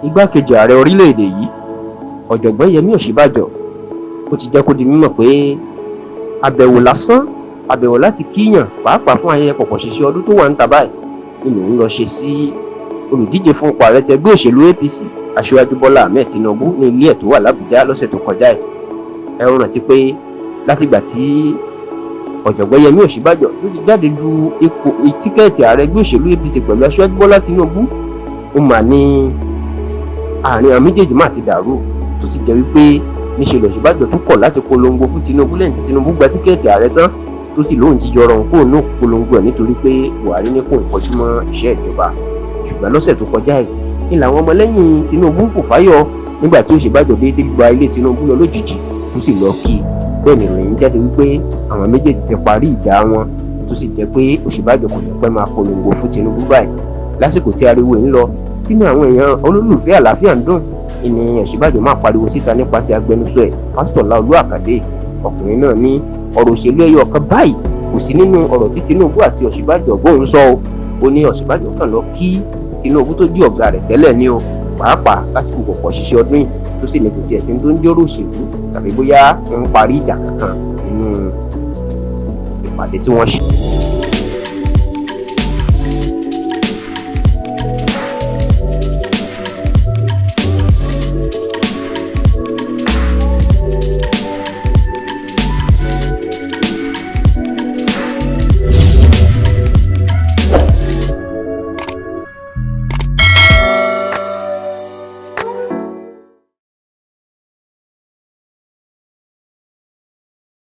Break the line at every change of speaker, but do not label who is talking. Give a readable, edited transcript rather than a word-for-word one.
igbákejì ààrẹ orílẹ̀-èdè yìí ọ̀jọ̀gbọ́n Yẹmí Ọ̀ṣínbàjò ó ti jẹ́ kó di mímọ̀ pé àbẹ̀wò lásán àbẹ̀wò láti kíyàn pàápàá fún ayẹyẹ pọ̀pọ̀ ṣìnṣìn ọdún tó wà ń ta báyìí ni lòun lọ ṣe sí olùdíje fún ipò ààrẹ tẹgbẹ́ òṣèlú APC aṣíwájú Bọ́lá Ahmed Tinubu ní ilé ẹ̀ tó wà l'Àbújá lọ́sẹ̀ tó kọjá ẹ̀. ẹ rántí pé látìgbà tí ọ̀jọ̀gbọ́n Yẹmí Ọ̀ṣínbàjò ló ti jáde du ipò tíkẹ́ẹ̀tì ààrẹ ẹgbẹ́ òṣèlú APC pẹ̀lú aṣíwájú Bọ́lá Tinubu ó mà ní àárín àwọn méjèèjì má ti dàrú tó sì jẹ́ wípé níṣẹ́ l'Ọ̀ṣínbàjò tó kọ̀ láti polongo fún Tinubu lẹ́yìn tí Tinubu gba tíkẹ́ẹ̀tì ààrẹ tán tó sì lóun ti yọrọ òun kóun náà polongo ẹ̀ nítorí pé Buhari ní kóun kọjú mọ́ iṣẹ́ ìjọba. ṣùgbọ́n lọ́sẹ̀ tó kọjá yìí ní làwọn ọmọlẹ́yìn Tinubu kò fáyọ̀ nígbà tí Ọ̀ṣínbàjò déédéé gba ilé Tinubu lọ lójijì tó sì lọ kí bẹ́ẹ̀ ni ìròyìn jáde wípé àwọn méjèèjì ti parí ìjà wọn tó sì jẹ́ pé Ọ̀ṣínbàjò kò ní pẹ́ máa polongo fún Tinubu báyìí. lásìkò tí ariwo ń lọ tínú àwọn èèyàn olólùfẹ́ àlàáfíà ń dùn ìní Ọ̀ṣínbàjò máa pariwo síta nípasẹ̀ agbẹnusọ ẹ̀ pásítọ̀ Láolú Àkàdé. ọkùnrin náà ní ọ̀rọ̀ òṣèlú ẹyọ kan báyìí kò sí nínú ọ̀rọ̀ tí Tinubu àti Ọ̀ṣínbàjò bóun sọ ó ní Ọ̀ṣínbàjò kàn lọ kí Tinubu tó jí ọ̀gá rẹ̀ tẹ́lẹ̀ ní o pàápàá lásìkò pọ̀pọ̀ ṣìnṣìn ọdún yìí tó sì ní kò tiẹ̀ sí tó ń jọ́rọ̀ òṣèlú tàbí bóyá wọ́n ń parí ìjà kankan nínú ìpàdé tí wọ́n ṣe.